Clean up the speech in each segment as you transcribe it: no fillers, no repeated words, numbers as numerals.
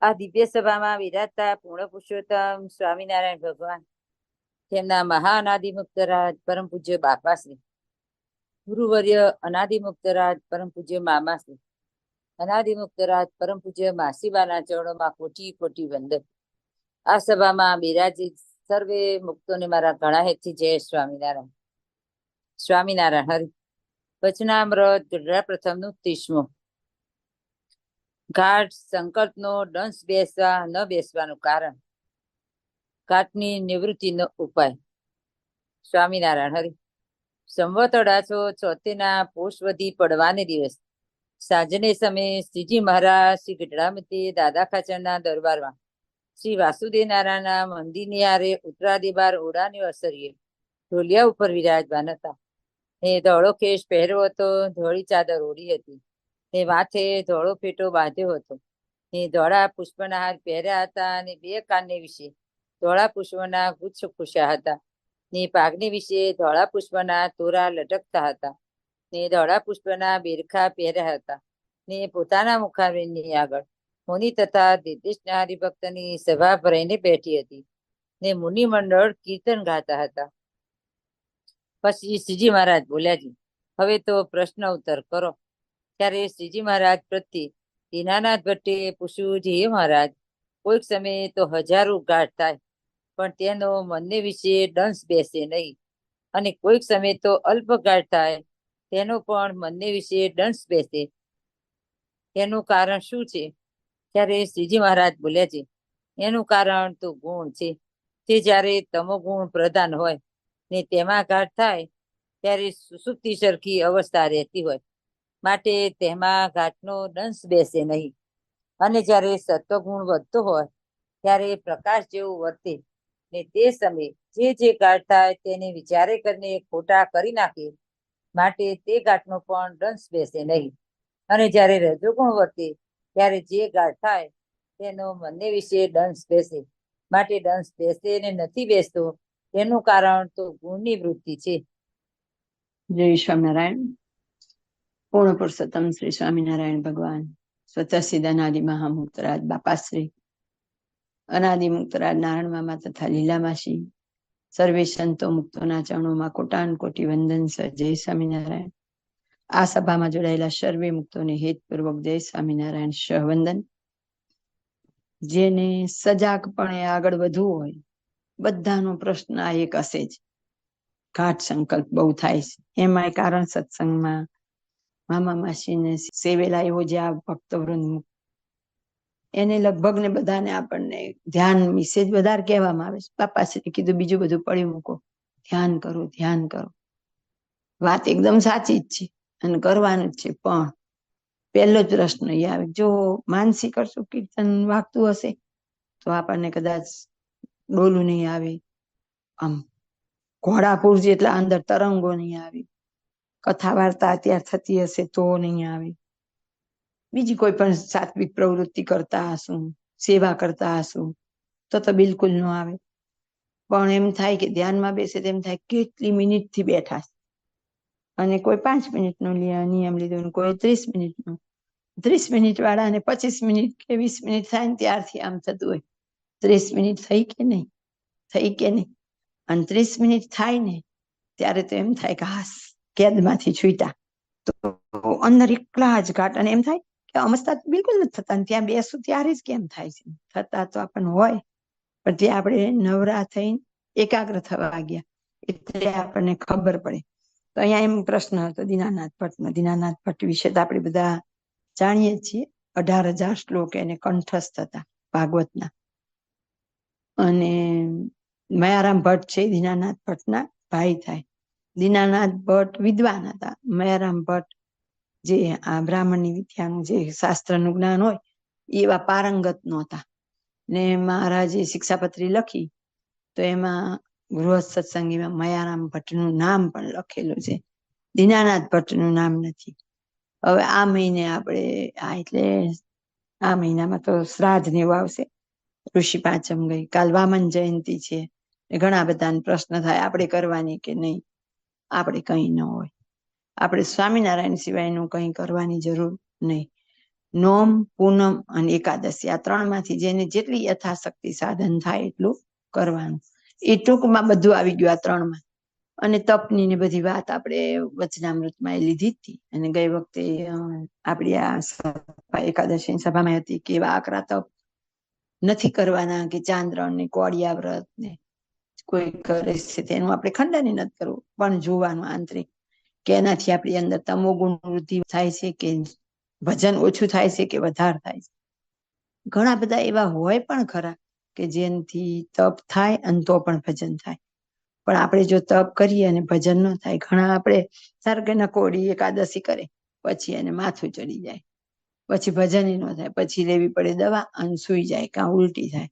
આ દિવ્ય સભામાં વિરાજતા પૂર્ણ પુરુષોત્તમ સ્વામિનારાયણ ભગવાન, તેમના મહાઅનાદિમુક્તરાજ પરમ પૂજ્ય બાપાશ્રી, ગુરુવર્ય અનાદિમુક્તરાજ પરમ પૂજ્ય મામાશ્રી, અનાદિમુક્તરાજ પરમ પૂજ્ય માસીબાના ચરણોમાં કોટી કોટી વંદન. આ સભામાં બિરાજી સર્વે મુક્તોને મારા ઘણા હેતથી જય સ્વામિનારાયણ. સ્વામિનારાયણ હરિ. વચનામૃત ગુજરાત પ્રથમનું 30મું. ઘાટ સંકલ્પનો દંશ બેસવા ન બેસવાનું કારણ, ઘાટની નિવૃત્તિનો ઉપાય. સ્વામિનારાયણ હરિ. સંવત 1876 પોષવદી પડવાને દિવસ સાંજને સમયે શ્રીજી મહારાજ શ્રી ગઢડામતી દાદા ખાચરના દરબારમાં શ્રી વાસુદેવ નારાયણના મંદિરની આરે ઉત્તરાદી બાર ઓડાની અસરીએ ઢોલિયા ઉપર વિરાજમાન હતા. એ ધોળો કેશ પહેર્યો હતો, ધોળી ચાદર ઓઢી હતી, એ માથે ધોળો ફેટો બાંધ્યો હતો, એ ધોળા પુષ્પના હાર પહેર્યા હતા, અને 2 કાનને વિશે ધોળા પુષ્પના ગુચ્છ ખુશ્યા હતા, ને પાઘની વિશે ધોળા પુષ્પના તોરા લટકતા હતા, ને ધોળા પુષ્પના બેરખા પહેર્યા હતા, ને પોતાના મુખારવિંદની આગળ મુનિ તથા દિર્દેશના હરિભક્તની સભા ભરાઈને બેઠી હતી, ને મુનિ મંડળ કીર્તન ગાતા હતા. પછી શ્રીજી મહારાજ બોલ્યાજી, હવે તો પ્રશ્ન ઉત્તર કરો. ત્યારે શ્રીજી મહારાજ પ્રત્યે દીનાનાથ ભટ્ટે પૂછ્યું, જે હે મહારાજ, કોઈક સમયે તો હજારો ઘાટ થાય, પણ તેનો મનને વિશે દંશ બેસે નહીં, અને કોઈક સમયે તો અલ્પ ઘાટ થાય, તેનો પણ મનને વિશે દંશ બેસે, એનું કારણ શું છે? ત્યારે શ્રીજી મહારાજ બોલ્યા છે, એનું કારણ તો ગુણ છે. તે જ્યારે તમો ગુણ પ્રધાન હોય ને તેમાં ઘાટ થાય, ત્યારે સુસુપ્તિ સરખી અવસ્થા રહેતી હોય, માટે તેમાં ઘાટનો દંશ બેસે નહીં. અને જ્યારે સત્વગુણ વધતો હોય ત્યારે પ્રકાશ જેવું વર્તે, ને તે સમયે જે ઘાટ થાય તેને વિચારે કરીને ખોટા કરી નાખે, માટે તે ઘાટનો પણ દંશ બેસે નહીં. અને જ્યારે રજોગુણ વર્તે ત્યારે જે ઘાટ થાય તેનો મનને વિશે દંશ બેસે, માટે દંશ બેસે ને નથી બેસતો, તેનું કારણ તો ગુણની વૃત્તિ છે. જય સ્વામિનારાયણ. પૂર્ણ પુરુષોત્તમ શ્રી સ્વામિનારાયણ ભગવાન સ્વતઃ સિદ્ધ અનાદિ મહામુક્તરાજ બાપાશ્રી, અનાદિ મુક્તરાજ નારાયણ મામા તથા લીલામાસી, સર્વે સંતો મુક્તોના ચરણોમાં કોટાન કોટી વંદન છે. જય સ્વામિનારાયણ. આ સભામાં જોડાયેલા સર્વે મુક્તોને હેતપૂર્વક જય સ્વામિનારાયણ સહવંદન. જેને સજાગપણે આગળ વધવું હોય, બધાનો પ્રશ્ન આ એક હશે જ. ઘાટ સંકલ્પ બહુ થાય છે, એમાં કારણ સત્સંગમાં મામા માસીને સેવેલા એવો જે આ ભક્તવૃંદ એને લગભગ ને બધાને આપણને ધ્યાન વિશે જ વધારે કહેવામાં આવે છે. બાપાશ્રી કીધું બીજું બધું પડ્યું મૂકો, ધ્યાન કરો, ધ્યાન કરો. વાત એકદમ સાચી જ છે અને કરવાનું જ છે, પણ પહેલો જ પ્રશ્ન એ આવે, જો માનસી કરશું કીર્તન વાગતું હશે તો આપણને કદાચ ડોલું નહીં આવે, આમ ઘોડાપુર જેટલા અંદર તરંગો નહીં આવે, કથા વાર્તા અત્યારે થતી હશે તો નહીં આવે, બીજી કોઈ પણ સાત્વિક પ્રવૃત્તિ કરતા હશું, સેવા કરતા હશું તો બિલકુલ ન આવે. પણ એમ થાય કે ધ્યાનમાં બેસે તેમ થાય કેટલી મિનિટથી બેઠા, અને કોઈ 5 મિનિટનો નિયમ લીધો, કોઈ 30 મિનિટનો, 30 મિનિટ વાળા અને 25 મિનિટ કે 20 મિનિટ થાય ને ત્યારથી આમ થતું હોય 30 મિનિટ થઈ કે નહીં, થઈ કે નહીં. અને 30 મિનિટ થાય ને ત્યારે તો એમ થાય કે હાસ કેદમાંથી છૂટા. તો અંદર એકલા જ ઘાટ, અને એમ થાય કે અમસ્તા બિલકુલ નથી થતા, ત્યાં બેસું ત્યારે જ કેમ થાય છે. થતા તો આપણને હોય, પણ ત્યાં આપણે નવરા થઈને એકાગ્ર થવા ગયા એટલે આપણને ખબર પડે. તો અહીંયા એમ પ્રશ્ન હતો દીનાનાથ ભટ્ટનો. દીનાનાથ ભટ્ટ વિશે તો આપણે બધા જાણીએ છીએ, 18,000 શ્લોક એને કંઠસ્થ હતા ભાગવતના. અને મયારામ ભટ્ટ છે દીનાનાથ ભટ્ટના ભાઈ થાય. દીનાનાથ ભટ્ટ વિદ્વાન હતા, મયારામ ભટ્ટ જે આ બ્રાહ્મણની વિદ્યાનું જે શાસ્ત્રનું જ્ઞાન હોય એવા પારંગત નહોતા. ને મહારાજે શિક્ષાપત્રી લખી તો એમાં ગૃહસ્થ સત્સંગીમાં મયારામ ભટ્ટનું નામ પણ લખેલું છે, દીનાનાથ ભટ્ટનું નામ નથી. હવે આ મહિને આપણે એટલે આ મહિનામાં તો શ્રાદ્ધ ને એવું આવશે, ઋષિ પાંચમ ગઈ, કાલ વામન જયંતિ છે, ઘણા બધાને પ્રશ્ન થાય આપણે કરવાની કે નહીં. આપણે કંઈ ન હોય, આપણે સ્વામિનારાયણ સિવાયનું કંઈ કરવાની જરૂર નહીં. નોમ, પૂનમ અને એકાદશી, આ 3 માંથી જેને જેટલી યથાશક્તિ સાધન થાય એટલું કરવાનું. એ ટૂંકમાં બધું આવી ગયું આ 3 માં. અને તપની ને બધી વાત આપણે વચનામૃતમાં લીધી હતી. અને ગઈ વખતે આપણી આ એકાદશી સભામાં હતી કે એવા આકરા તપ નથી કરવાના કે ચાંદ્રણ ને કોળિયા વ્રત ને કોઈ કરે છે તેનું આપણે ખંડન નથી કરવું, પણ જોવાનું આંતરિક કે એનાથી આપણી અંદર તમો ગુણ વૃદ્ધિ થાય છે કે ભજન ઓછું થાય છે કે વધારે થાય છે. ઘણા બધા એવા હોય પણ ખરા કે જેનાથી તપ થાય અને તો પણ ભજન થાય. પણ આપણે જો તપ કરીએ અને ભજન ન થાય, ઘણા આપણે ધારો કે નકોડી એકાદશી કરે પછી એને માથું ચડી જાય, પછી ભજન ન થાય, પછી લેવી પડે દવા અને સૂઈ જાય કાં ઉલટી થાય.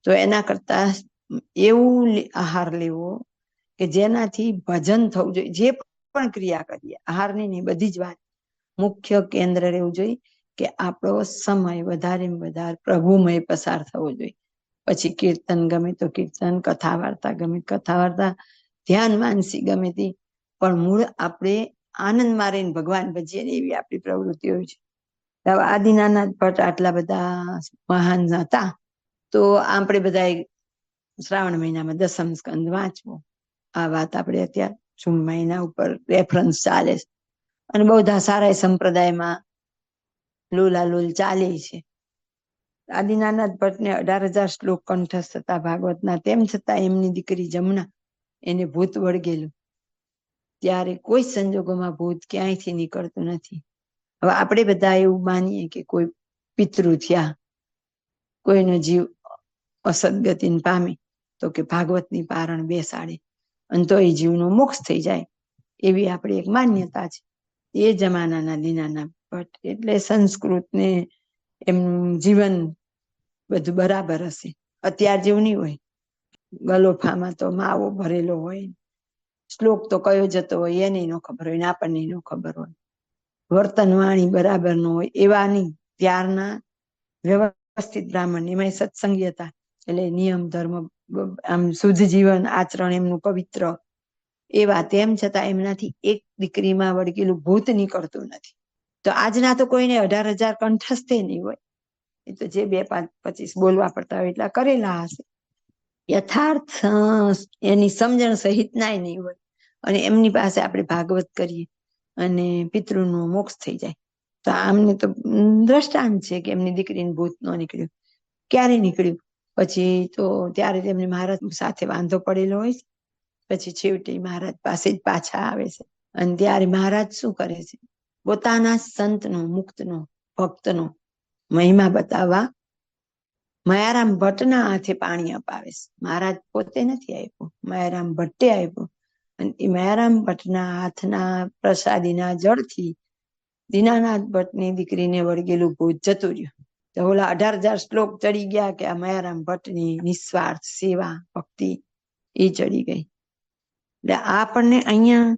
તો એના કરતા એવું આહાર લેવો કે જેનાથી ભજન થવું જોઈએ. જે પણ ક્રિયા કરીએ, આહારની નહીં, બધી જ વાત મુખ્ય કેન્દ્ર રહેવું જોઈએ કે આપણો સમય વધારે વધારે પ્રભુમય પસાર થવો જોઈએ. પછી કીર્તન ગમે તો કીર્તન, કથા વાર્તા ગમે કથા વાર્તા, ધ્યાન માનસી ગમે તે, પણ મૂળ આપણે આનંદમાં રહીને ભગવાન ભજીએ ને એવી આપણી પ્રવૃત્તિ હોય છે. આદિનાનાથ ભટ્ટ આટલા બધા મહાન હતા, તો આપણે બધા શ્રાવણ મહિનામાં દસમ સ્કંદ વાંચવો. આ વાત આપણે અત્યારે જૂન મહિના ઉપર રેફરન્સ ચાલે છે. અને બધા સારા સંપ્રદાયમાં લોલાલોલ ચાલે છે. આદિનાનાથ ભટ્ટને 18,000 શ્લોક કંઠસ્થ હતા ભાગવતના. તેમ છતાં એમની દીકરી જમુના, એને ભૂત વળગેલું. ત્યારે કોઈ સંજોગોમાં ભૂત ક્યાંયથી નીકળતું નથી. હવે આપણે બધા એવું માનીએ કે કોઈ પિતૃ થયા, કોઈનો જીવ અસદગતિને પામે તો કે ભાગવતની પારણ બેસાડે અને તો એ જીવનો મોક્ષ થઈ જાય, એવી આપણી એક માન્યતા છે. એ જમાનાના દીનાનાથ ભટ્ટ એટલે સંસ્કૃત ને એમનું જીવન બધું બરાબર હશે. અત્યાર જેવું નહીં હોય, ગલોફામાં તો માવો ભરેલો હોય, શ્લોક તો કયો જતો હોય એને ન ખબર હોય ને આપણને ન ખબર હોય, વર્તન વાણી બરાબર ન હોય, એવા નહીં. ત્યારના વ્યવસ્થિત બ્રાહ્મણ, એમાં સત્સંગી હતા એટલે નિયમ ધર્મ આમ શુદ્ધ જીવન આચરણ એમનું પવિત્ર એવા. તેમ છતાં એમનાથી એક દીકરીમાં વળગેલું ભૂત નીકળતું નથી. તો આજના તો કોઈને 18,000 કંઠસ્થે નહીં હોય, એ તો જે 2, 5, 25 બોલવા પડતા હોય એટલા કરેલા હશે. યથાર્થ એની સમજણ સહિતના નહીં હોય. અને એમની પાસે આપણે ભાગવત કરીએ અને પિતૃનો મોક્ષ થઈ જાય. તો આમને તો દ્રષ્ટાંત છે કે એમની દીકરીને ભૂત ન નીકળ્યું. ક્યારે નીકળ્યું? પછી તો ત્યારે તેમને મહારાજ સાથે વાંધો પડેલો હોય છે. પછી છેવટે મહારાજ પાસે જ પાછા આવે છે. અને ત્યારે મહારાજ શું કરે છે? પોતાના સંતનો, મુક્તનો, ભક્તનો મહિમા બતાવવા મયારામ ભટ્ટના હાથે પાણી અપાવે છે. મહારાજ પોતે નથી આપ્યું, મયારામ ભટ્ટે આપ્યું. અને એ મયારામ ભટ્ટના હાથના પ્રસાદીના જળથી દીનાનાથ ભટ્ટની દીકરીને વળગેલું ભૂત જતું રહ્યું. તો ઓલા 18,000 શ્લોક ચડી ગયા કે આ મયારામ ભટ્ટની નિસ્વાર્થ સેવા ભક્તિ એ ચડી ગઈ. એટલે આપણને અહીંયા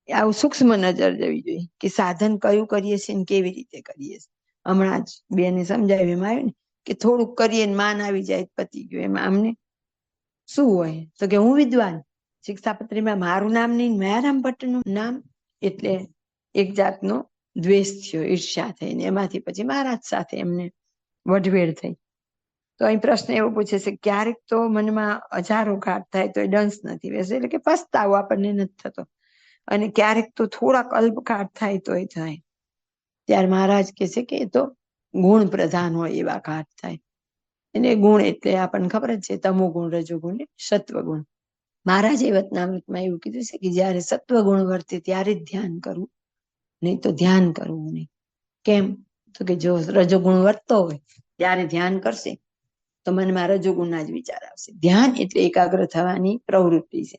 આવું સૂક્ષ્મ નજર જવી જોઈએ કે સાધન કયું કરીએ છીએ ને કેવી રીતે કરીએ છીએ. હમણાં જ બેને સમજાવ્યું, એમાં આવ્યું ને કે થોડુંક કરીએ ને માન આવી જાય પતી ગયું. એમાં અમને શું હોય? તો કે હું વિદ્વાન, શિક્ષાપત્રીમાં મારું નામ નહીં, મયારામ ભટ્ટનું નામ. એટલે એક જાતનો દ્વેષ થયો, ઈર્ષ્યા થઈને. એમાંથી પછી મહારાજ સાથે એમને વઢવેડ થઈ. તો અહીં પ્રશ્ન એવો પૂછે છે, ક્યારેક તો મનમાં હજારો ઘાટ થાય તો એ દંશ નથી બેસે, એટલે કે પસ્તાવો આપણને નથી થતો. અને ક્યારેક તો થોડાક અલ્પઘાત થાય તો એ થાય. ત્યારે મહારાજ કહે છે કે એ તો ગુણ પ્રધાન હોય એવા ઘાટ થાય. એને ગુણ એટલે આપણને ખબર જ છે, તમો ગુણ, રજો ગુણ, સત્વ ગુણ. મહારાજે વચનામૃતમાં એવું કીધું છે કે જયારે સત્વ ગુણ વર્તે ત્યારે જ ધ્યાન કરવું, નહીં તો ધ્યાન કરવું નહીં. કેમ? તો કે જો રજોગુણ વર્તતો હોય ત્યારે ધ્યાન કરશે તો મનમાં રજોગુણના જ વિચાર આવશે. ધ્યાન એટલે એકાગ્ર થવાની પ્રવૃત્તિ છે.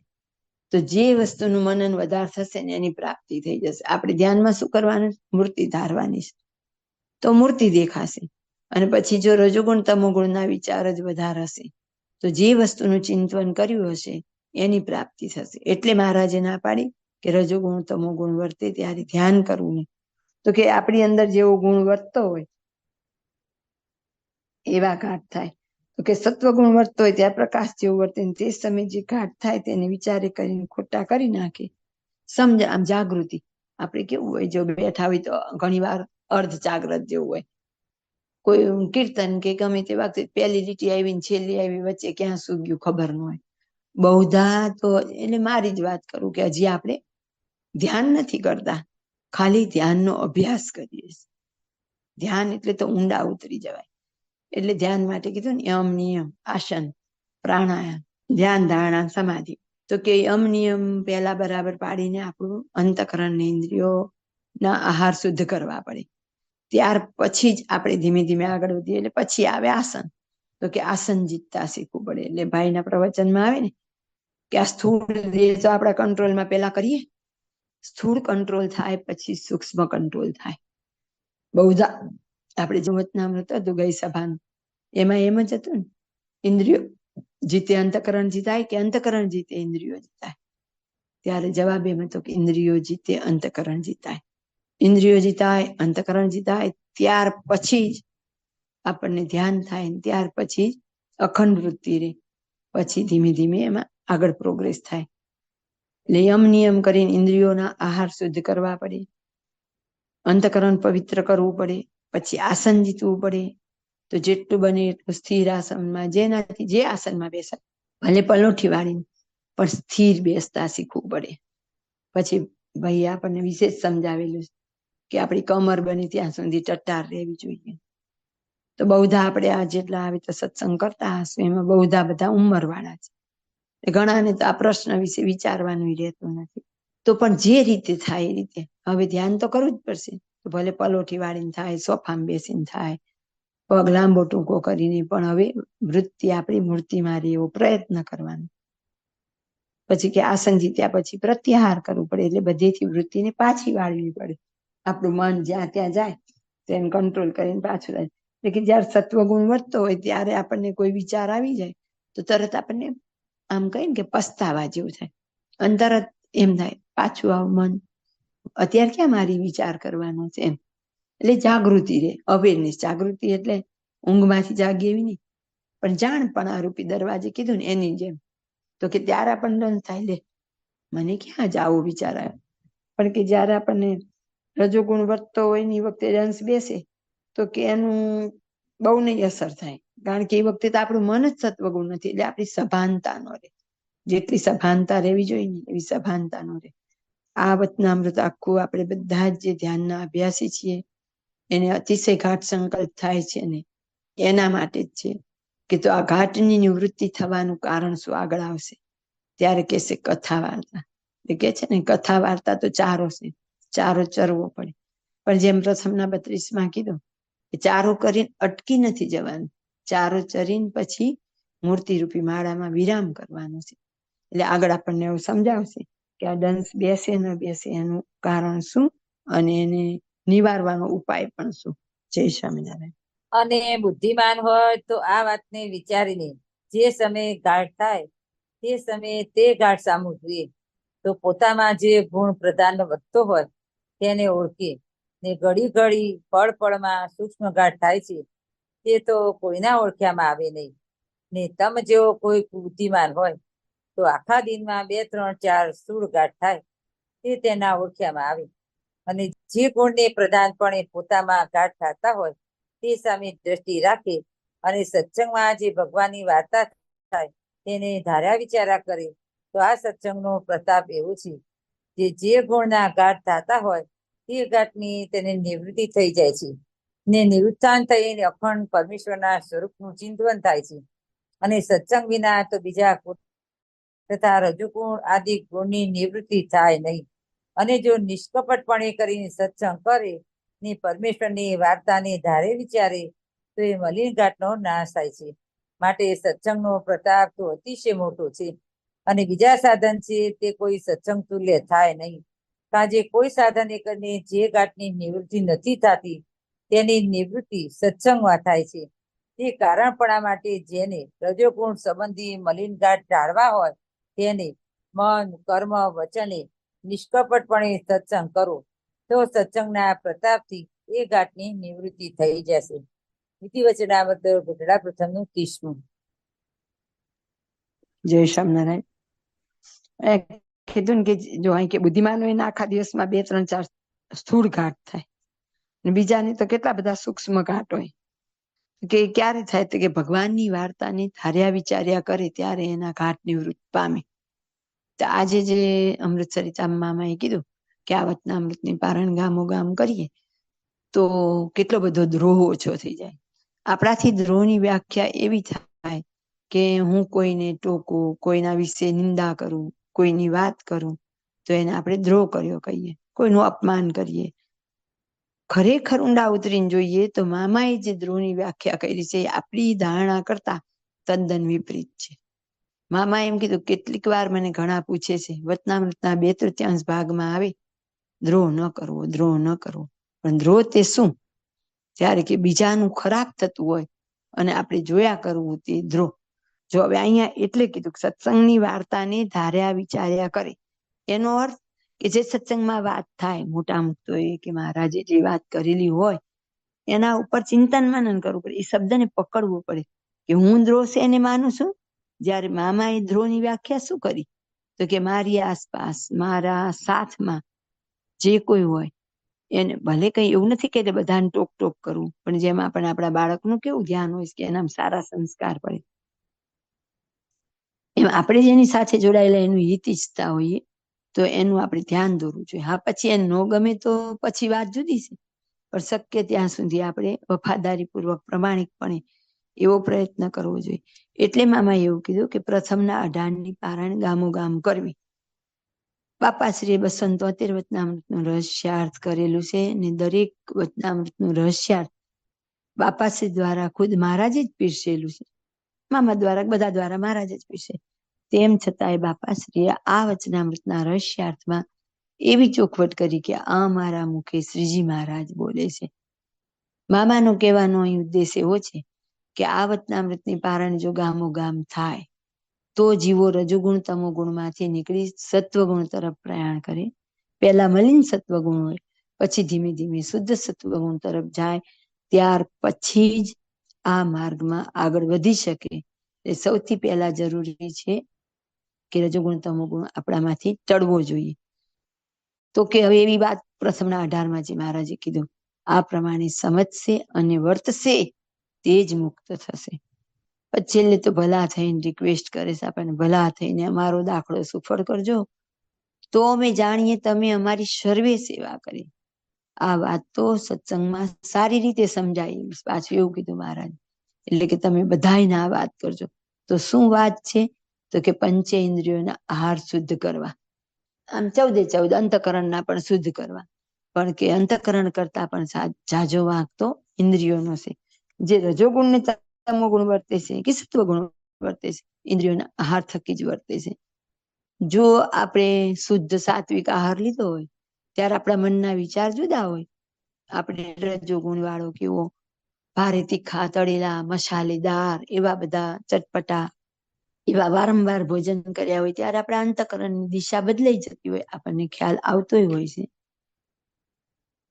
તો જે વસ્તુનું મનન વધારે થશે ને એની પ્રાપ્તિ થઈ જશે. આપણે ધ્યાનમાં શું કરવાનું? મૂર્તિ ધારવાની છે, તો મૂર્તિ દેખાશે. અને પછી જો રજોગુણ તમોગુણના વિચાર જ વધારે હશે તો જે વસ્તુનું ચિંતન કર્યું હશે એની પ્રાપ્તિ થશે. એટલે મહારાજે ના પાડી કે રજોગુણ તમોગુણ વર્તે ત્યારે ધ્યાન કરવું નહીં. તો કે આપણી અંદર જેવો ગુણ વર્તતો હોય એવા ઘાટ થાય. તો કે સત્વગુણ વર્તતો હોય ત્યાં પ્રકાશ જેવું વર્તે, તે સમયે જે ઘાટ થાય તેને વિચારે કરીને ખોટા કરી નાખે. સમજ આમ જાગૃતિ. આપણે કેવું હોય, જો બેઠા હોય તો ઘણી વાર અર્ધ જાગ્રત જેવું હોય, કોઈ કીર્તન કે ગમે તે વખતે પહેલી લીટી આવી ને છેલ્લી આવી વચ્ચે ક્યાં શું ગયું ખબર ન હોય. બહુધા તો એટલે મારી જ વાત કરું કે હજી આપણે ધ્યાન નથી કરતા, ખાલી ધ્યાનનો અભ્યાસ કરીએ. ધ્યાન એટલે તો ઊંડા ઉતરી જવાય. એટલે ધ્યાન માટે કીધું ને યમ નિયમ આસન પ્રાણાયામ ધ્યાન ધારણા સમાધિ. તો કે યમ નિયમ પહેલા બરાબર પાડીને આપણું અંતઃકરણ ઇન્દ્રિયો ના આહાર શુદ્ધ કરવા પડે. ત્યાર પછી જ આપણે ધીમે ધીમે આગળ વધીએ. એટલે પછી આવે આસન. તો કે આસન જીતતા શીખવું પડે. એટલે ભાઈના પ્રવચનમાં આવે ને કે આ સ્થૂળ દેહ તો આપણા કંટ્રોલમાં પેલા કરીએ, સ્થૂળ કંટ્રોલ થાય પછી સૂક્ષ્મ કંટ્રોલ થાય. બહુધા આપણે જે વચનામૃત હતું ગઈ સભાનું એમાં એમ જ હતું ને, ઇન્દ્રિયો જીતે અંતઃકરણ જીતાય કે અંતઃકરણ જીતે ઇન્દ્રિયો જીતાય. ત્યારે જવાબ એમ હતો કે ઇન્દ્રિયો જીતે અંતઃકરણ જીતાય. ઇન્દ્રિયો જીતાય અંતઃકરણ જીતાય ત્યાર પછી જ આપણને ધ્યાન થાય. ત્યાર પછી જ અખંડ વૃત્તિ રહે. પછી ધીમે ધીમે એમાં આગળ પ્રોગ્રેસ થાય. એટલે યમ નિયમ કરીને ઇન્દ્રિયોના આહાર શુદ્ધ કરવા પડે, અંતઃકરણ પવિત્ર કરવું પડે, પછી આસન જીતવું પડે. તો જેટલું બને એટલું સ્થિર આસનમાં જેનાથી જે આસનમાં બેસાય, ભલે પલોઠી વાળીને પણ સ્થિર બેસતા શીખવું પડે. પછી ભાઈ આપણને વિશેષ સમજાવેલું કે આપણી કમર બને ત્યાં સુધી ટટ્ટાર રહેવી જોઈએ. તો બહુધા આપણે આ જેટલા આવી તો સત્સંગ કરતા હશું એમાં બહુધા બધા ઉંમરવાળા છે. ઘણાને તો આ પ્રશ્ન વિશે વિચારવાનું રહેતું નથી. તો પણ જે રીતે થાય એ રીતે હવે ધ્યાન તો કરવું જ પડશે. તો ભલે પલોઠી વાળીને થાય, સોફામાં બેસીને થાય, પગ લાંબો ટૂંકો કરીને, પણ હવે વૃત્તિ આપણી મૂર્તિમાં રહે એવો પ્રયત્ન કરવાનો. પછી કે આસન જીત્યા પછી પ્રત્યાહાર કરવું પડે. એટલે બધેથી વૃત્તિને પાછી વાળવી પડે. આપણું મન જ્યાં ત્યાં જાય તેને કંટ્રોલ કરીને પાછું જાય. એટલે કે જયારે સત્વગુણ વધતો હોય ત્યારે આપણને કોઈ વિચાર આવી જાય તો તરત આપણને આમ કહીને કે પસ્તાવા જેવું થાય. અને તરત એમ થાય પાછું આવું મન અત્યારે ક્યાં મારી વિચાર કરવાનો છે એમ. એટલે જાગૃતિ રે, અવેરનેસ. જાગૃતિ એટલે ઊંઘમાંથી જાગી એવી નહીં, પણ જાણપણ આરૂપી દરવાજે કીધું ને એની જેમ. તો કે ત્યારે આપણને થાય લે મને ક્યાં જ આવો વિચાર આવ્યો. પણ કે જયારે આપણને રજોગુણ વધતો હોય ને એ વખતે રંસ બેસે તો કે એનું બહુ નહીં અસર થાય. કારણ કે એ વખતે તો આપણું મન જ સત્વગુણ નથી. એટલે આપણી સભાનતા નો રહે. જેટલી સભાનતા રહેવી જોઈએ ને એવી સભાનતા નો રહે. આ વચનામૃત આખું આપણે બધા જ જે ધ્યાનના અભ્યાસી છીએ એને અતિશય ઘાટ સંકલ્પ થાય છે ને એના માટે જ છે. કે તો આ ઘાટની નિવૃત્તિ થવાનું કારણ શું આગળ આવશે ત્યારે કહેશે કથા વાર્તા. એ કે છે ને કથા વાર્તા તો ચારો છે, ચારો ચરવો પડે. પણ જેમ પ્રથમના 32માં કીધું કે ચારો કરીને અટકી નથી જવાનું, ચારો ચરીને પછી મૂર્તિરૂપી માળામાં વિરામ કરવાનો છે. એટલે આગળ આપણને એવું સમજાવશે કે આ દંશ બેસે ન બેસે એનું કારણ શું અને એને નિવારવાનો ઉપાય પણ શું. જય સ્વામિનારાયણ. અને બુદ્ધિમાન હોય તો આ વાતને વિચારીને જે સમયે ગાઢ થાય તે સમયે તે ગાઢ સામું જોઈએ. તો પોતામાં જે ગુણ પ્રધાન વધતો હોય તેને ઓળખીએ. ને ઘડી ઘડી પળ પળમાં સૂક્ષ્મ ગાઢ થાય છે તે તો કોઈના ઓળખ્યામાં આવે નહીં. ને તમ જેવો કોઈ બુદ્ધિમાન હોય તો આખા દિનમાં 2, 3, 4 સ્થૂળ ગાઢ થાય તે તેના ઓળખ્યામાં આવે. અને જે ગુણને પ્રધાનપણે પોતામાં ગાઢ થતા હોય તે સામે દ્રષ્ટિ રાખે અને સત્સંગમાં જે ભગવાનની વાર્તા થાય તેને ધાર્યા વિચારા કરે તો આ સત્સંગનો પ્રતાપ એવો છે કે જે ગુણના ગાઢ થતા હોય તે ગાઢની તેને નિવૃત્તિ થઈ જાય છે. ને નિવૃત્તાન થઈને અખંડ પરમેશ્વરના સ્વરૂપનું ચિંતન થાય છે. અને સત્સંગ વિના તો બીજા તથા રજુગુણ આદિ ગુણની નિવૃત્તિ થાય નહીં. અને જો નિષ્કપટપણે કરીને સત્સંગ કરે ને પરમેશ્વરની વાર્તાને ધારે વિચારે તો એ મલિન ઘાટનો નાશ થાય છે. માટે સત્સંગનો પ્રતાપ તો અતિશય મોટો છે. અને બીજા સાધન છે તે કોઈ સત્સંગ તુલ્ય થાય નહીં. કાજે કોઈ સાધન કરીને જે ઘાટની નિવૃત્તિ નથી થતી તેની નિવૃત્તિ સત્સંગમાં થાય છે. તે કારણપણા માટે જેને રજોગુણ સંબંધી મલિન ઘાટ ટાળવા હોય તેને મન, કર્મ, વચને નિષ્કપટપણે સત્સંગ કરો તો સત્સંગના પ્રતાપથી એ ઘાટની નિવૃત્તિ થઈ જશે. ઇતિ વચનામૃત ગઢડા પ્રથમનું 30મું. જય સ્વામિનારાયણ. કીધું ને કે જો અહીં કે બુદ્ધિમાનો એના આખા દિવસમાં 2, 3, 4 સ્થૂળ ઘાટ થાય, બીજાને તો કેટલા બધા સૂક્ષ્મ ઘાટ હોય. કે ક્યારે થાય તો કે ભગવાનની વાર્તાને ધાર્યા વિચાર્યા કરે ત્યારે એના ઘાટ નિવૃત્ત પામે. તો આજે જે અમૃતસરી મામાએ કીધું કે આ વચનામૃતની પારણ ગામો ગામ કરીએ તો કેટલો બધો દ્રોહ ઓછો થઈ જાય. આપણાથી દ્રોહની વ્યાખ્યા એવી થાય કે હું કોઈને ટોકું, કોઈના વિશે નિંદા કરું, કોઈની વાત કરું તો એને આપણે દ્રોહ કર્યો કહીએ, કોઈનું અપમાન કરીએ. ખરેખર ઊંડા ઉતરીને જોઈએ તો મામાએ જે દ્રોહની વ્યાખ્યા કરી છે એ આપણી ધારણા કરતા તદ્દન વિપરીત છે. મામા એમ કીધું, કેટલીક વાર મને ઘણા પૂછે છે, વચનામૃતના 2/3 ભાગમાં આવે દ્રોહ ન કરવો, દ્રોહ ન કરવો. પણ દ્રોહ તે શું? ત્યારે કે બીજાનું ખરાબ થતું હોય અને આપણે જોયા કરવું તે દ્રોહ. જો હવે અહીંયા એટલે કીધું સત્સંગની વાર્તાને ધાર્યા વિચાર્યા કરે. એનો અર્થ કે જે સત્સંગમાં વાત થાય, મોટા મોટો કે મહારાજે જે વાત કરેલી હોય એના ઉપર ચિંતન મનન કરવું પડે. એ શબ્દને પકડવો પડે કે હું દ્રોહ છે એને માનું છું. જ્યારે મામાએ દ્રોહની વ્યાખ્યા શું કરી? તો કે મારી આસપાસ, મારા સાથમાં જે કોઈ હોય એને ભલે કઈ એવું નથી કે બધાને ટોક ટોક કરવું, પણ જેમાં પણ આપણા બાળકનું કેવું ધ્યાન હોય કે એના સારા સંસ્કાર પડે, એમ આપણે જેની સાથે જોડાયેલા એનું હિત ઈચ્છતા હોઈએ તો એનું આપણે ધ્યાન દોરવું જોઈએ. હા, પછી એને ન ગમે તો પછી વાત જુદી છે, પણ શક્ય ત્યાં સુધી આપણે વફાદારીપૂર્વક પ્રામાણિકપણે એવો પ્રયત્ન કરવો જોઈએ. એટલે મામા એવું કીધું કે પ્રથમના 18ની પારણ ગામો ગામ કરવી. બાપાશ્રીએ 273 વચનામૃતનું રહસ્યાર્થ કરેલું છે અને દરેક વચનામૃતનું રહસ્યાર્થ બાપાશ્રી દ્વારા ખુદ મહારાજે જ પીરસેલું છે. મામા દ્વારા, બધા દ્વારા મહારાજે જ પીરસે. તેમ છતાંય બાપાશ્રીએ આ વચનામૃતના રહસ્યાર્થમાં એવી ચોખવટ કરી કે આ મારા મુખે શ્રીજી મહારાજ બોલે છે. મામાનો કહેવાનો અહીં ઉદ્દેશ એવો છે કે આ વચનામૃતની પારણ જો ગામો ગામ થાય તો જીવો રજોગુણ તમોગુણમાંથી નીકળી સત્વગુણ તરફ પ્રયાણ કરે. પહેલા મલિન સત્વગુણ હોય, પછી ધીમે ધીમે શુદ્ધ સત્વગુણ તરફ જાય, ત્યાર પછી જ આ માર્ગમાં આગળ વધી શકે. એ સૌથી પહેલા જરૂરી છે કે રજોગુણ તમોગુણ આપણામાંથી ટળવો જોઈએ. તો કે હવે એવી વાત પ્રથમના 18માં જે મહારાજે કીધું આ પ્રમાણે સમજશે અને વર્તશે તે જ મુક્ત થશે. છેલ્લે તો ભલા થઈને રિક્વેસ્ટ કરે છે આપણને, ભલા થઈને અમારો દાખલો સુફળ કરજો તો અમે જાણીએ તમે અમારી સર્વે સેવા કરી. આ વાત તો સત્સંગમાં સારી રીતે સમજાય. પાછું એવું કીધું મહારાજ, એટલે કે તમે બધાયને આ વાત કરજો. તો શું વાત છે? તો કે પંચેન્દ્રિયોના આહાર શુદ્ધ કરવા. આમ 14 અંતઃકરણના પણ શુદ્ધ કરવા, પણ કે અંતઃકરણ કરતા પણ જાજો વાંક તો ઇન્દ્રિયોનો છે. જે રજોગુણ ને તમોગુણ વર્તે છે કે સત્વગુણ વર્તે છે, ઇન્દ્રિયોના આહાર થકી જ વર્તે છે. જો આપણે શુદ્ધ સાત્વિક આહાર લીધો હોય ત્યારે આપણા મનના વિચાર જુદા હોય. આપણે રજોગુણ વાળો કેવો ભારે તીખા, તળેલા, મસાલેદાર એવા બધા ચટપટા એવા વારંવાર ભોજન કર્યા હોય ત્યારે આપણા અંતઃકરણની દિશા બદલાઈ જતી હોય, આપણને ખ્યાલ આવતો હોય છે.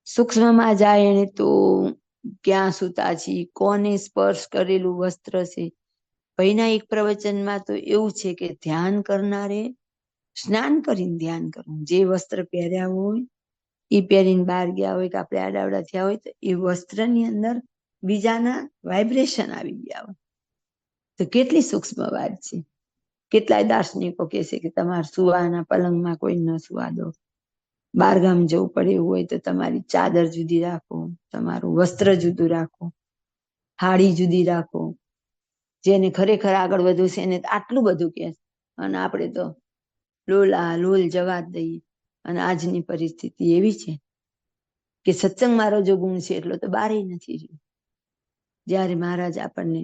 સૂક્ષ્મમાં જાય એને તો ક્યાં સૂતા છીએ, કોને સ્પર્શ કરેલું વસ્ત્ર છે. ભાઈના એક પ્રવચનમાં તો એવું છે કે ધ્યાન કરનારે સ્નાન કરીને ધ્યાન કરવું. જે વસ્ત્ર પહેર્યા હોય એ પહેરીને બહાર ગયા હોય કે આપણે આડાવડા થયા હોય તો એ વસ્ત્રની અંદર બીજાના વાઇબ્રેશન આવી ગયા હોય. તો કેટલી સૂક્ષ્મ વાત છે. કેટલાય દાર્શનિકો કહે છે કે તમારે સુવાના પલંગમાં કોઈ ન સુવા દો, બહારગામ જવું પડે એવું હોય તો તમારી ચાદર જુદી રાખો, તમારું વસ્ત્ર જુદું રાખો, હાડી જુદી રાખો. જેને ખરેખર આગળ વધવું છે એને આટલું બધું કહે, અને આપણે તો લોલા લોલ જવાબ દઈએ. અને આજની પરિસ્થિતિ એવી છે કે સત્સંગમાં રજોગુણ છે એટલો તો બારે નથી રહ્યો. જ્યારે મહારાજ આપણને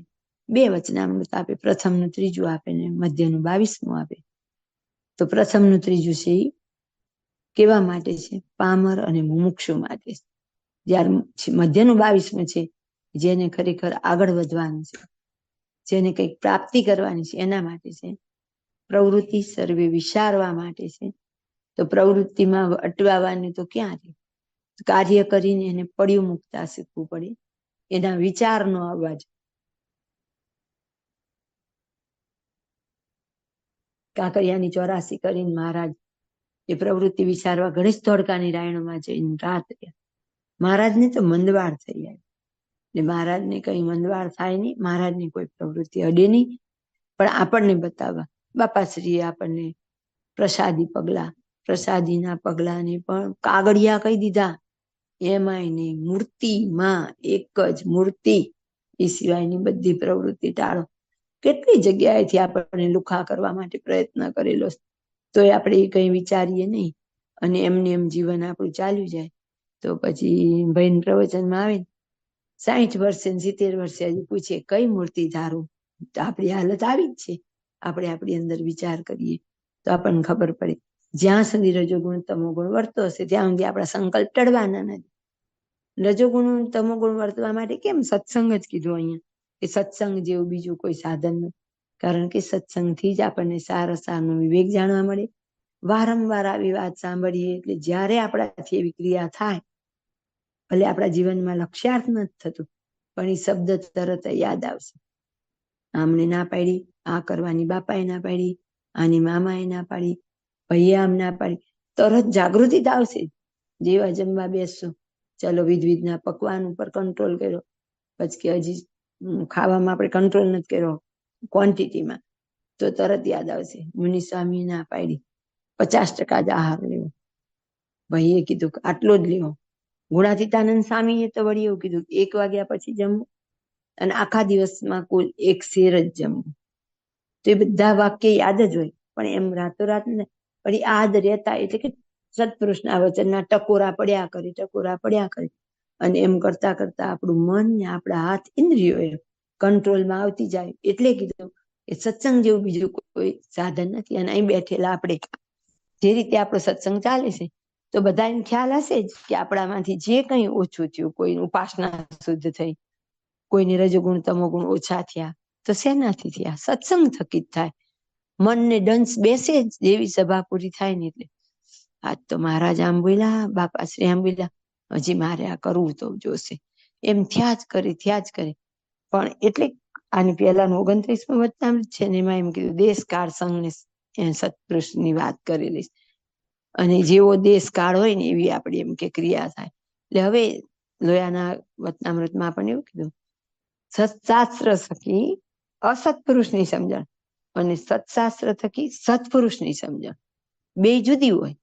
2 વચનામૃત આપે, પ્રથમનું 3 આપે ને મધ્યનું 22મું આપે. તો પ્રથમનું 3 છે એ કેવા માટે છે? પામર અને મુમુક્ષુ માટે. જ્યારે મધ્યનું 22મું છે જેને ખરેખર આગળ વધવાનું છે, જેને કંઈક પ્રાપ્તિ કરવાની છે એના માટે છે. પ્રવૃત્તિ સર્વે વિચારવા માટે છે. તો પ્રવૃત્તિમાં અટવાવાની તો ક્યાં છે? કાર્ય કરીને એને પડ્યું મૂકતા શીખવું પડે, એના વિચાર નો આવવા જોઈએ. કાંકરિયાની 84 કરીને મહારાજ એ પ્રવૃત્તિ વિચારવા ગણેશ ધોળકાની રાયણોમાં જઈને રાત રહ્યા. મહારાજને તો મંદવાર થઈ જાય. એટલે મહારાજને કઈ મંદવાળ થાય નહીં, મહારાજની કોઈ પ્રવૃત્તિ અડે નહીં, પણ આપણને બતાવવા બાપાશ્રીએ આપણને પ્રસાદીના પગલાને પણ કાગળિયા કહી દીધા. એમાંય નહીં, મૂર્તિમાં એક જ મૂર્તિ, એ સિવાયની બધી પ્રવૃત્તિ ટાળો. કેટલી જગ્યાએથી આપણને લુખા કરવા માટે પ્રયત્ન કરેલો, તોય આપણે એ કઈ વિચારીએ નહીં અને એમને એમ જીવન આપણું ચાલ્યું જાય. તો પછી ભાઈ પ્રવચનમાં આવે 60 વર્ષે 70 વર્ષે હજી પૂછે કઈ મૂર્તિ ધારું, તો આપણી હાલત આવી જ છે. આપણે આપણી અંદર વિચાર કરીએ તો આપણને ખબર પડે, જ્યાં સુધી રજોગુણ તમોગુણ વર્તો હશે ત્યાં સુધી આપણા સંકલ્પ ટળવાના નથી. રજોગુણ તમોગુણ વર્તવા માટે કેમ સત્સંગ જ કીધું અહીંયા, કે સત્સંગ જેવું બીજું કોઈ સાધન નથી. કારણ કે સત્સંગથી જ આપણને સારસારનો વિવેક જાણવા મળે. વારંવાર આવી વાત સાંભળીએ એટલે જ્યારે આપણાથી એવી ક્રિયા થાય, ભલે આપણા જીવનમાં લક્ષ્યાર્થ નથી થતું, પણ એ શબ્દ તરત યાદ આવશે. આમને ના પાડી, આ કરવાની બાપાએ ના પાડી, આની મામાએ ના પાડી, ભાઈએ આમ ના પાડી, તરત જાગૃતિ આવશે. જેવા જમવા બેસશો, ચલો વિધના પકવાન ઉપર કંટ્રોલ કર્યો, પછી કે હજી ખાવામાં આપણે કંટ્રોલ નથી કર્યો ક્વોન્ટિટીમાં, તો તરત યાદ આવશે મુનિ સ્વામી ના પાડી 50% જ આહાર લેવો, ભાઈએ કીધું કે આટલો જ લેવો. ગુણાતીતાનંદ સ્વામીએ તો વળી એવું કીધું 1 વાગ્યા પછી જમવું અને આખા દિવસમાં કુલ 1 શેર જ જમવું. તો એ બધા વાક્ય યાદ જ હોય, પણ એમ રાતોરાત ને વળી યાદ રહેતા, એટલે કે સત્પુરુષના વચનના ટકોરા પડ્યા કરે અને એમ કરતા કરતા આપણું મન ને આપણા હાથ ઇન્દ્રિયો એ કંટ્રોલમાં આવતી જાય. એટલે કીધું કે સત્સંગ જેવું બીજું કોઈ સાધન નથી. અને અહીં બેઠેલા આપણે જે રીતે આપણો સત્સંગ ચાલે છે, તો બધાને ખ્યાલ હશે જ કે આપણામાંથી જે કંઈ ઓછું થયું, કોઈની ઉપાસના શુદ્ધ થઈ, કોઈને રજોગુણ તમોગુણ ઓછા થયા, તો શેનાથી થયા? સત્સંગ થકી જ થાય. મનને ડંસ બેસે જ જેવી સભા પૂરી થાય ને એટલે આજ તો મહારાજ આમ બોલ્યા, બાપાશ્રી આમ બોલ્યા, હજી મારે આ કરવું તો જોશે, એમ થયા જ કરે. પણ એટલે આની પહેલાનું 29મું વચનામૃત છે ને, એમાં એમ કીધું દેશ કાળ સંગ ને સત્પુરુષની વાત કરેલી, અને જેવો દેશ કાળ હોય ને એવી આપણી એમ કે ક્રિયા થાય. એટલે હવે લોયાના વચનામૃતમાં આપણને એવું કીધું, સત્શાસ્ત્ર થકી અસત્પુરુષની સમજણ અને સત્શાસ્ત્ર થકી સત્પુરુષની સમજણ બે જુદી હોય.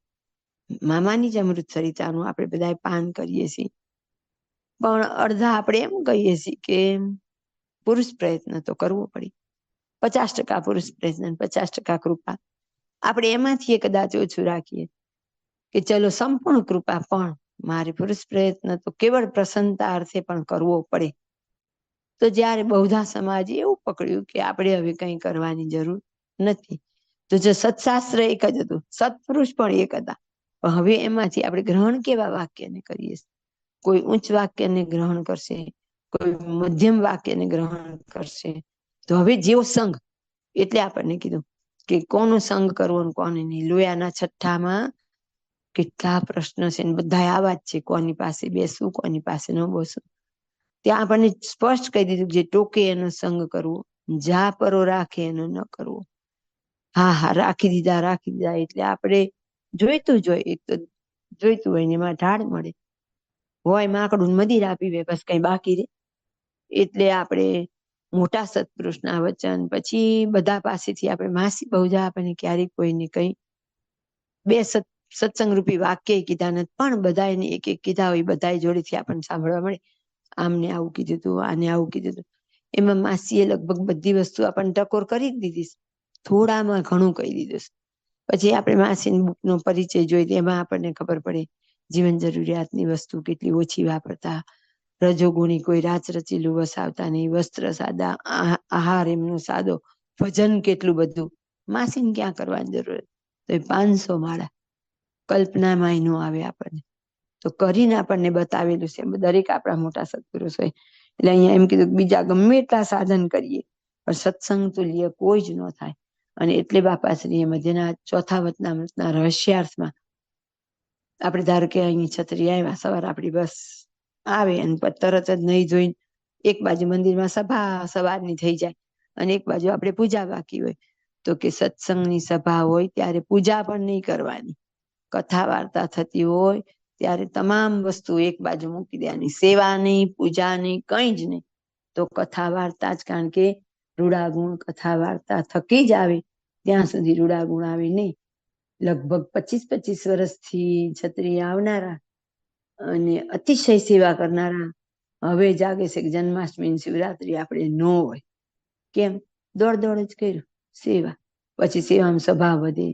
મામાની જ અમૃત સરિતાનું આપણે બધા પાન કરીએ છીએ, પણ અડધા આપણે એમ કહીએ છીએ કે પુરુષ પ્રયત્ન તો કરવો પડે, 50% પુરુષ પ્રયત્ન, 50% કૃપા. આપણે એમાંથી કદાચ ઓછું રાખીએ કે ચલો સંપૂર્ણ કૃપા, પણ મારે પુરુષ પ્રયત્ન તો કેવળ પ્રસન્નતા અર્થે પણ કરવો પડે. તો જ્યારે બહુધા સમાજે એવું પકડ્યું કે આપણે હવે કંઈ કરવાની જરૂર નથી, તો જો સત્શાસ્ત્ર એક જ હતું, સત્પુરુષ પણ એક હતા, પણ હવે એમાંથી આપણે ગ્રહણ કેવા વાક્યને કરીએ? કોઈ ઉચ્ચ વાક્યને ગ્રહણ કરશે, કોઈ મધ્યમ વાક્યને ગ્રહણ કરશે. તો હવે જેવો સંઘ, એટલે આપણને કીધું કે કોનો સંઘ કરવો ને કોને નહીં. લોયાના 6માં કેટલા પ્રશ્ન છે ને બધા આવા જ છે, કોની પાસે બેસવું, કોની પાસે ન બેસવું. ત્યાં આપણને સ્પષ્ટ કહી દીધું, જે ટોકે એનો સંગ કરવો, જા પરો રાખે એનો ન કરવો. હા રાખી દીધા. એટલે આપણે જોઈતું જ હોય, એક તો જોઈતું હોય ને એમાં ઢાળ મળે, હોય માકડું મદિરા પીવે, બસ કઈ બાકી રે. એટલે આપણે મોટા સત્પુરુષના વચન, પછી બધા પાસેથી આપણે માસી બહુજા આપણને ક્યારેક કોઈને કઈ 2 સત્સંગ રૂપી વાક્ય કીધા નથી, પણ બધા એને એક કીધા હોય, બધા જોડેથી આપણને સાંભળવા મળે, આમને આવું કીધું હતું, આને આવું કીધું હતું. એમાં માસીએ લગભગ બધી વસ્તુ આપણને ટકોર કરી જ દીધી, થોડામાં ઘણું કહી દીધું. પછી આપણે માસીની બુકનો પરિચય જોઈ, એમાં આપણને ખબર પડે જીવન જરૂરિયાતની વસ્તુ કેટલી ઓછી વાપરતા, રજોગુણી કોઈ રાચ રચીલું વસાવતા નહીં, વસ્ત્ર સાદા, આહાર એમનો સાદો, ભજન કેટલું બધું. માસીને ક્યાં કરવાની જરૂર? તો 500 માળા કલ્પનામાં ન આવે આપણને, તો કરીને આપણને બતાવેલું છે. દરેક આપણા મોટા સત્પુરુષ હોય. એટલે અહીંયા એમ કીધું, બીજા ગમે એટલા સાધન કરીએ પણ સત્સંગ તુલ્ય કોઈ જ ન થાય. અને એટલે બાપાશ્રીએ મધ્યના 4થા વચનામૃતના રહસ્યાર્થમાં આપણે ધારો કે અહીં છત્રી આવ્યા, સવારે આપણી બસ આવે અને તરત જ નહીં જોઈને એક બાજુ મંદિરમાં સભા સવારની થઈ જાય અને એક બાજુ આપણે પૂજા બાકી હોય, તો કે સત્સંગની સભા હોય ત્યારે પૂજા પણ નહીં કરવાની, કથા વાર્તા થતી હોય ત્યારે તમામ વસ્તુ એક બાજુ મૂકી દેવાની. સેવા નહીં, પૂજા નહીં, કંઈ જ નહીં. તો કથા વાર્તા જ, કારણ કે રૂડા ગુણ કથા વાર્તા થકી જ આવે, ત્યાં સુધી રૂડા ગુણ આવે નહીં. લગભગ 25 વર્ષથી છત્રી આવનારા અને અતિશય સેવા કરનારા હવે જાગે છે કે જન્માષ્ટમી શિવરાત્રી આપણે ન હોય. કેમ? દોડ જ કર્યું સેવા. પછી સેવામાં સભા વધે,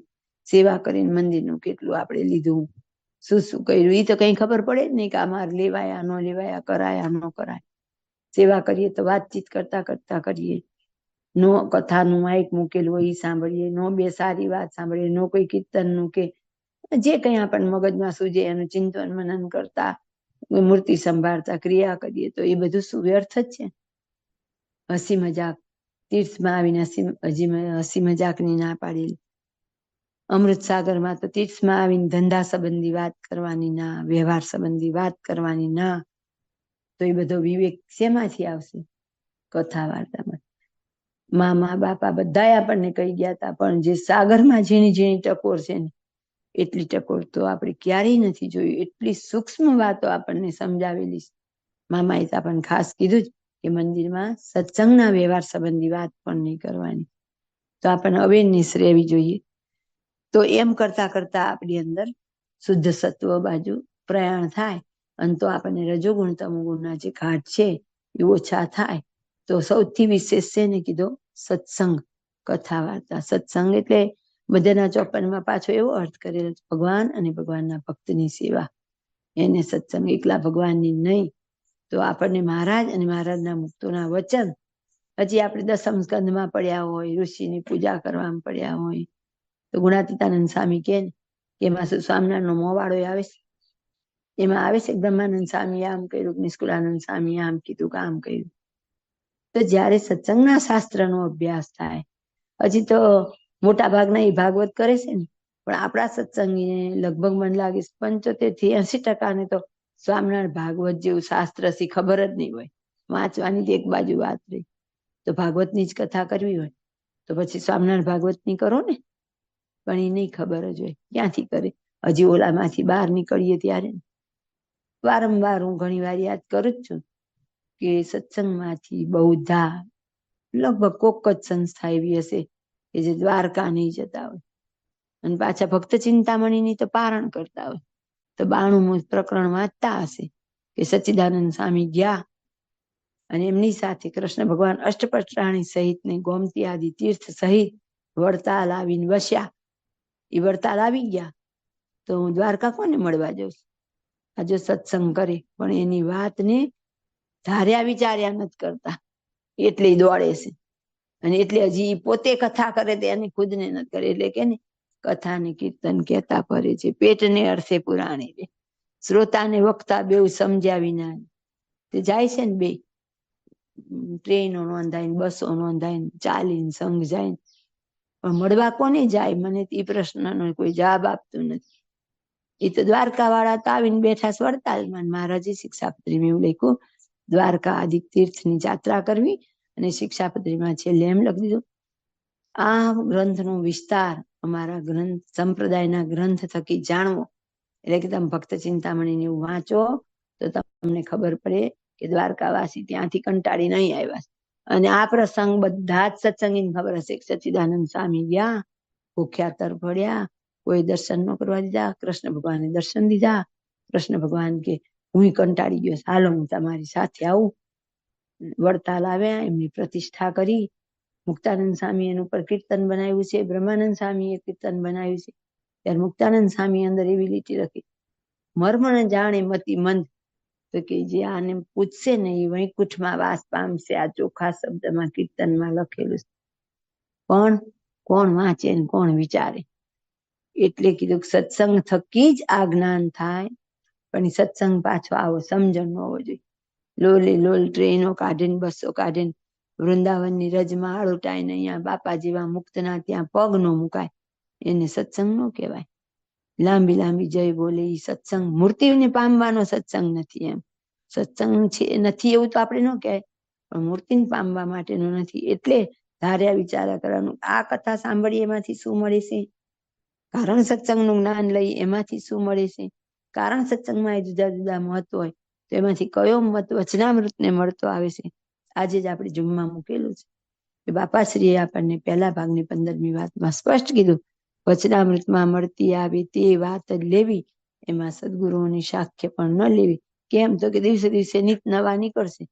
સેવા કરીને મંદિરનું કેટલું આપણે લીધું, શું કર્યું, એ તો કઈ ખબર પડે જ નહીં કે અમારે લેવાયા ન લેવાયા, કરાયા ન કરાય. સેવા કરીએ તો વાતચીત કરતા કરતા કરીએ, નો કથાનું માઇક મૂકેલું હોય એ સાંભળીએ, નો બે સારી વાત સાંભળીએ, નો કોઈ કીર્તનનું કે જે કંઈ આપણને મગજમાં સૂજે એનું ચિંતન મનન કરતા, મૂર્તિ સંભાળતા ક્રિયા કરીએ તો એ બધું શું વ્યર્થ જ છે? હસી મજાક, તીર્થમાં આવીને હસી મજાકની ના પાડેલી. અમૃત સાગરમાં તો તીર્થમાં આવીને ધંધા સંબંધી વાત કરવાની ના, વ્યવહાર સંબંધી વાત કરવાની ના. તો એ બધો વિવેક શેમાંથી આવશે? કથા વાર્તામાં. મામા બાપા બધા આપણને કહી ગયા હતા, પણ જે સાગરમાં ઝીણી ઝીણી ટકોર છે ને, એટલી ટકોર તો આપણે ક્યારેય નથી જોયું. એટલી સૂક્ષ્મ વાતો આપણને સમજાવેલી. મામાએ તો આપણને ખાસ કીધું જ કે મંદિરમાં સત્સંગના વ્યવહાર સંબંધી વાત પણ નહીં કરવાની. તો આપણને અવેરનેસ રહેવી જોઈએ. તો એમ કરતા કરતા આપણી અંદર શુદ્ધ સત્વ બાજુ પ્રયાણ થાય, અને તો આપણને રજોગુણ તમોગુણના જે ઘાટ છે એ ઓછા થાય. તો સૌથી વિશેષ છે ને કીધો સત્સંગ, કથા વાર્તા. સત્સંગ એટલે બધાના ચોપનમાં પાછો એવો અર્થ કરેલો, ભગવાન અને ભગવાનના ભક્તની સેવા, એને સત્સંગ. એકલા ભગવાનની નહીં. તો આપણને મહારાજ અને મહારાજના મુક્તોના વચન હજી આપણે દસમ સ્કંદમાં પડ્યા હોય, ઋષિની પૂજા કરવામાં પડ્યા હોય, તો ગુણાતીતાનંદ સ્વામી કે એમાં સ્વામિનારાયણનો મોવાળો આવે છે, એમાં આવે છે બ્રહ્માનંદ સ્વામી આમ કર્યું, નિષ્કુળાનંદ સ્વામી આમ કીધું કે આમ કર્યું. તો જ્યારે સત્સંગના શાસ્ત્રનો અભ્યાસ થાય, હજી તો મોટા ભાગના એ ભાગવત કરે છે ને, પણ આપણા સત્સંગીને લગભગ મને લાગે 75 થી 80% તો સ્વામિનારાયણ ભાગવત જેવું શાસ્ત્ર થી ખબર જ નહીં હોય. વાંચવાની એક બાજુ વાત રહી. તો ભાગવતની જ કથા કરવી હોય તો પછી સ્વામિનારાયણ ભાગવતની કરો ને, પણ એ નહીં ખબર જ હોય. ક્યાંથી કરે? હજી ઓલામાંથી બહાર નીકળીએ ત્યારે. વારંવાર હું ઘણી વાર યાદ કરું જ છું કે સત્સંગમાંથી બહુધા લગભગ કોક જ સંસ્થા એવી હશે કે જે દ્વારકા નહીં જતા હોય, અને પાછા ભક્ત ચિંતામણીની તો પારણ કરતા હોય. તો 92મું પ્રકરણ વાંચતા હશે કે સચ્ચિદાનંદ સ્વામી ગયા અને એમની સાથે કૃષ્ણ ભગવાન અષ્ટપટરાણી સહિત ને ગોમતી આદિ તીર્થ સહિત વડતાલ આવીને વસ્યા. એ વડતાલ આવી ગયા તો હું દ્વારકા કોને મળવા જાઉં? આ જો સત્સંગ કરે પણ એની વાતને ધાર્યા વિચાર્યા નથી કરતા, એટલે દોડે છે. અને એટલે હજી પોતે કથા કરે તો એને ખુદને નથી કરે. એટલે કે ને કથા ને કીર્તન કહેતા ફરે છે, પેટને અર્થે પુરાણે રે, શ્રોતાને વક્તા બેઉ સમજ્યા વિના. તે જાય છે ને બે, ટ્રેનો નોંધાય, બસો નોંધાય, ચાલીને સંઘ જાય, પણ મળવા કોને જાય? મને એ પ્રશ્નનો કોઈ જવાબ આપતું નથી. એ તો દ્વારકા વાળા તો આવીને બેઠા વડતાલમાં. મહારાજે શિક્ષાપત્રીમાં એવું લખ્યું, દ્વારકા આદિ તીર્થની યાત્રા કરવી, અને શિક્ષાપત્રીમાં છેલ્લે એમ લખી દીધું, આ ગ્રંથનો વિસ્તાર અમારા ગ્રંથ સંપ્રદાયના ગ્રંથ થકી જાણવો. એટલે કે તમે ભક્ત ચિંતામણીને એવું વાંચો તો તમને ખબર પડે કે દ્વારકાવાસી ત્યાંથી કંટાળી નહીં આવ્યા. અને આ પ્રસંગ બધા જ સત્સંગીને ખબર હશે કે સચ્ચિદાનંદ સ્વામી ગયા, ભૂખ્યા તર પડ્યા, કોઈ દર્શન ન કરવા દીધા, કૃષ્ણ ભગવાને દર્શન દીધા. કૃષ્ણ ભગવાન કે હું કંટાળી ગયો, હાલો હું તમારી સાથે આવું. વડતાલ આવ્યા, એમની પ્રતિષ્ઠા કરી. મુક્તાનંદ સ્વામી એનું પર કીર્તન બનાવ્યું છે, બ્રહ્માનંદ સ્વામીએ કીર્તન બનાવ્યું છે. ત્યારે મુક્તાનંદ સ્વામી અંદર એવી લીટી લખી, મર્મ ન જાણે મતિ મંદ. તો કે જે આને પૂછશે ને એ વૈકુંઠમાં વાસ પામશે. આ ચોખા શબ્દમાં કીર્તનમાં લખેલું છે, પણ કોણ વાંચે ને કોણ વિચારે? એટલે કીધું સત્સંગ થકી જ આ જ્ઞાન થાય, પણ સત્સંગ પાછો આવો સમજણ હોવો જોઈએ. લોલે લોલ ટ્રેનો કાઢીને, બસો કાઢીને વૃંદાવનની રજમાં આળોટાઈને અહીંયા બાપા જેવા મુક્તના ત્યાં પગ ન મુકાય, એને સત્સંગ ન કહેવાય. લાંબી લાંબી જય બોલે એ સત્સંગ, મૂર્તિને પામવાનો સત્સંગ નથી. એમ સત્સંગ છે નથી એવું તો આપણે ન કહેવાય, પણ મૂર્તિને પામવા માટેનું નથી. એટલે ધાર્યા વિચારા કરવાનું. આ કથા સાંભળીએ એમાંથી શું મળે છે? કારણ સત્સંગનું જ્ઞાન લઈ એમાંથી શું મળે છે? કારણ સત્સંગમાં એ જુદા જુદા મત હોય તો એમાંથી કયો મત વચનામૃતને મળતો આવે છે આજે જ આપણે જુમમાં મૂકેલું છે કે બાપાશ્રીએ આપણને પહેલા ભાગની 15મી વાતમાં સ્પષ્ટ કીધું, વચનામૃતમાં મળતી આવે તે વાત જ લેવી, એમાં સદગુરુઓની સાખ્ય પણ ન લેવી. કેમ તો કે દિવસે દિવસે નિત નવા નીકળશે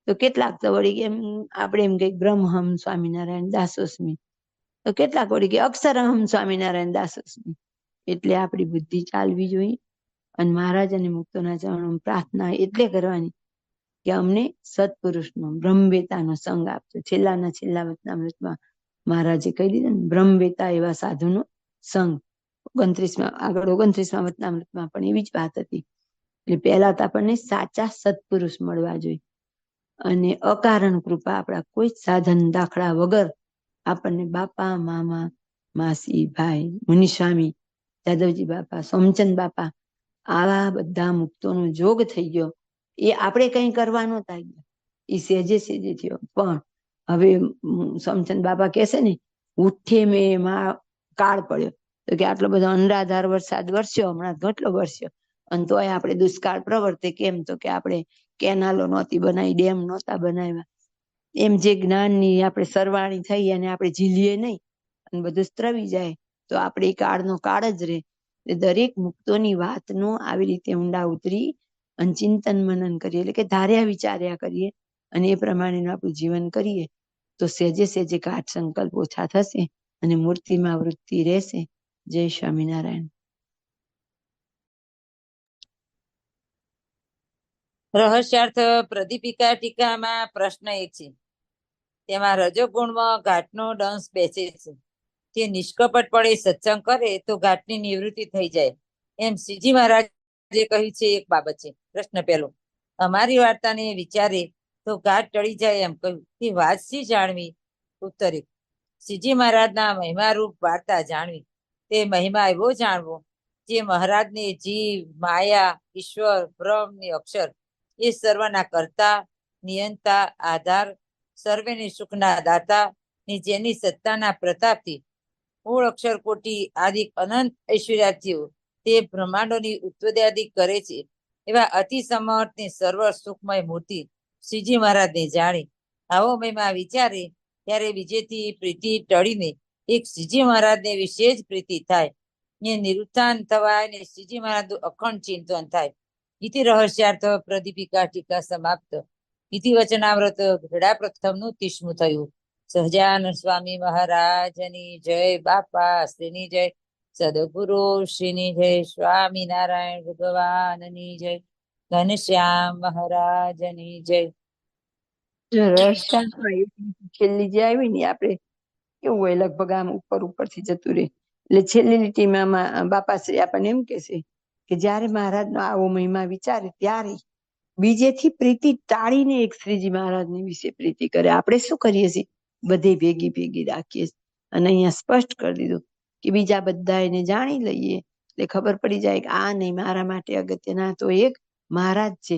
તો કેટલાક તો વળી એમ આપણે એમ કઈ બ્રહ્મહમ સ્વામિનારાયણ દાસોસ્મી, તો કેટલાક વળી કે અક્ષરહમ સ્વામિનારાયણ દાસોસ્મી. એટલે આપણી બુદ્ધિ ચાલવી જોઈએ અને મહારાજ અને મુક્તોના ચરણોમાં પ્રાર્થના એટલે કરવાની કે અમને સત્પુરુષનો બ્રહ્મવેતાનો સંગ આપજો. છેલ્લા વચનામૃતમાં મહારાજે કહી દીધું ને, બ્રહ્મવેતા એવા સાધુનો સંગ. 29મા વચનામૃતમાં પણ એવી જ વાત હતી. એટલે પહેલા તો આપણને સાચા સત્પુરુષ મળવા જોઈએ અને અકારણ કૃપા આપણા કોઈ સાધન દાખલા વગર આપણને બાપા, મામા, માસી, ભાઈ, મુનિસ્વામી, જાદવજી બાપા, સોમચંદ બાપા, આવા બધા મુક્તોનો જોગ થઈ ગયો. એ આપણે કઈ કરવા નહોતા ગયા, એ સેજે સેજે થયો. પણ હવે સોમચંદ બાપા કહેશે ને, ઉઠે મેં એમાં કાળ પડ્યો, તો કે આટલો બધો અનરાધાર વરસાદ વરસ્યો, હમણાં કેટલો વરસ્યો, અને તોય આપણે દુષ્કાળ પ્રવર્તે. કેમ તો કે આપણે કેનાલો નહોતી બનાવી, ડેમ નહોતા બનાવ્યા. એમ જે જ્ઞાનની આપણે સરવાણી થઈ અને આપણે ઝીલીએ નહીં અને બધું સ્ત્રવી જાય તો આપણે એ કાળનો કાળ જ રહે. દરેક મુક્તોની વાતનો આવી રીતે ઊંડા ઉતરી અને ચિંતન મનન કરીએ, એટલે કે ધાર્યા વિચાર્યા કરીએ અને એ પ્રમાણેનું આપણું જીવન કરીએ તો સેજે સેજે કાટ સંકલ્પ ઓછા થશે અને મૂર્તિમાં વૃત્તિ રહેશે. જય સ્વામિનારાયણ. રહસ્યાર્થ પ્રદીપિકા ટીકામાં પ્રશ્ન 1 છે. તેમાં રજોગુણમાં ઘાટનો દંશ બેસે છે. તે નિષ્કપટપણે સત્સંગ કરે તો ઘાટની નિવૃત્તિ થઈ જાય, એમ શ્રીજી મહારાજે કહ્યું છે. એક બાબત છે. પ્રશ્ન 1, અમારી વાર્તાને વિચારે તો ઘાટ ટળી જાય એમ કહ્યું, તે વાત શી જાણવી? ઉત્તર 1, શ્રીજી મહારાજના મહિમારૂપ વાર્તા જાણવી. તે મહિમા એવો જાણવો જે મહારાજને જીવ, માયા, ઈશ્વર, બ્રહ્મ ને અક્ષર એ સર્વના કર્તા, નિયંતા, આધાર, સર્વેને સુખના દાતા ને જેની સત્તાના પ્રતાપથી મૂળ અક્ષર કોટી આદિ અનંત ઐશ્વર્યાથીઓ તે બ્રહ્માંડોની ઉત્પત્તિ કરે છે એવા અતિ સમર્થ ને સર્વ સુખમય મૂર્તિ શ્રીજી મહારાજને જાણી આવો મહિમા વિચારે ત્યારે બીજેથી પ્રીતિ ટળીને એક શ્રીજી મહારાજને વિશે જ પ્રીતિ થાય ને નિરુત્થાન થવાય ને શ્રીજી મહારાજનું અખંડ ચિંતન થાય. ઇતિ રહસ્યાર્થ પ્રદીપિકા ટીકા સમાપ્ત. ઇતિ વચનામૃત ઘડા પ્રથમનું 30મું થયું. સહજાનંદ સ્વામી મહારાજની જય, બાપા શ્રીની જય, સદગુરુ શ્રીની જય, સ્વામિનારાયણ ભગવાનની જય, ઘનશ્યામ મહારાજની જય. છેલ્લી જે આવી ને આપણે કેવું હોય, લગભગ આમ ઉપરથી જતું રહે. એટલે છેલ્લી લીટીમાં બાપાશ્રી આપણને એમ કહેશે કે જયારે મહારાજનો આવો મહિમા વિચારે ત્યારે બીજેથી પ્રીતિ ટાળીને એક શ્રીજી મહારાજની વિશે પ્રીતિ કરે. આપણે શું કરીએ છીએ? બધે ભેગી રાખીએ અને અહીંયા સ્પષ્ટ કરી દીધું કે બીજા બધા એને જાણી લઈએ એટલે ખબર પડી જાય કે આ નહીં, મારા માટે અગત્યના તો એક મહારાજ છે.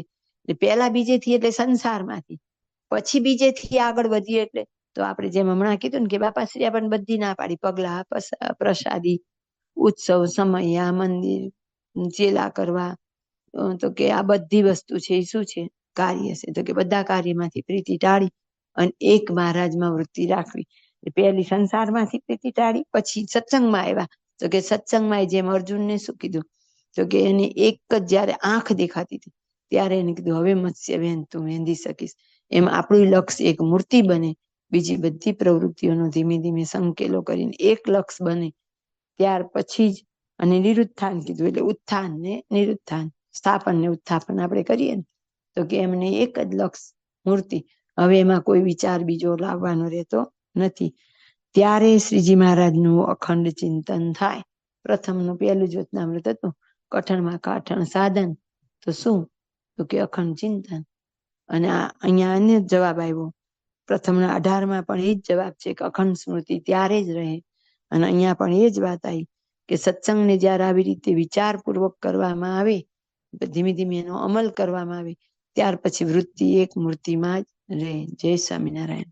એટલે પહેલા બીજેથી એટલે સંસારમાંથી, પછી બીજેથી આગળ વધીએ એટલે તો આપણે જેમ હમણાં કીધું ને કે બાપાશ્રી આપણને બધી ના પાડી, પગલા, પ્રસાદી, ઉત્સવ, સમય, મંદિર, ચેલા કરવા, તો કે આ બધી વસ્તુ છે એ શું છે? કાર્ય છે. તો કે બધા કાર્યમાંથી પ્રીતિ ટાળી અને એક મહારાજમાં વૃત્તિ રાખવી. પહેલી સંસારમાંથી પ્રીતિ ટાળી, પછી સત્સંગમાં આવ્યા તો કે સત્સંગમાં જેમ અર્જુનને શું કીધું? તો કે એને એક જ જયારે આંખ દેખાતી હતી ત્યારે એને કીધું હવે મત્સ્ય વેન તું વેંધી શકીશ. એમ આપણું લક્ષ્ય એક મૂર્તિ બને, બીજી બધી પ્રવૃત્તિઓનો ધીમે ધીમે સંકેલો કરીને એક લક્ષ બને. ત્યાર પછી જ અને નિરુત્થાન કીધું, એટલે ઉત્થાન ને નિરુત્થાન, સ્થાપન ને ઉત્થાપન આપણે કરીએ ને તો કે એમને એક જ લક્ષ મૂર્તિ. હવે એમાં કોઈ વિચાર બીજો લાવવાનો રહેતો નથી. ત્યારે શ્રીજી મહારાજનું અખંડ ચિંતન થાય. પ્રથમનું પહેલું જ વચનામૃત હતું, કઠણમાં કાઠણ સાધન તો શું? તો કે અખંડ ચિંતન. અને અહીંયા અન્ય જવાબ આવ્યો. પ્રથમના 18માં પણ એ જ જવાબ છે કે અખંડ સ્મૃતિ ત્યારે જ રહે. અને અહીંયા પણ એ જ વાત આવી કે સત્સંગને જયારે આવી રીતે વિચારપૂર્વક કરવામાં આવે, ધીમે ધીમે એનો અમલ કરવામાં આવે ત્યાર પછી વૃત્તિ એક મૂર્તિમાં જ રહે. જય સ્વામિનારાયણ.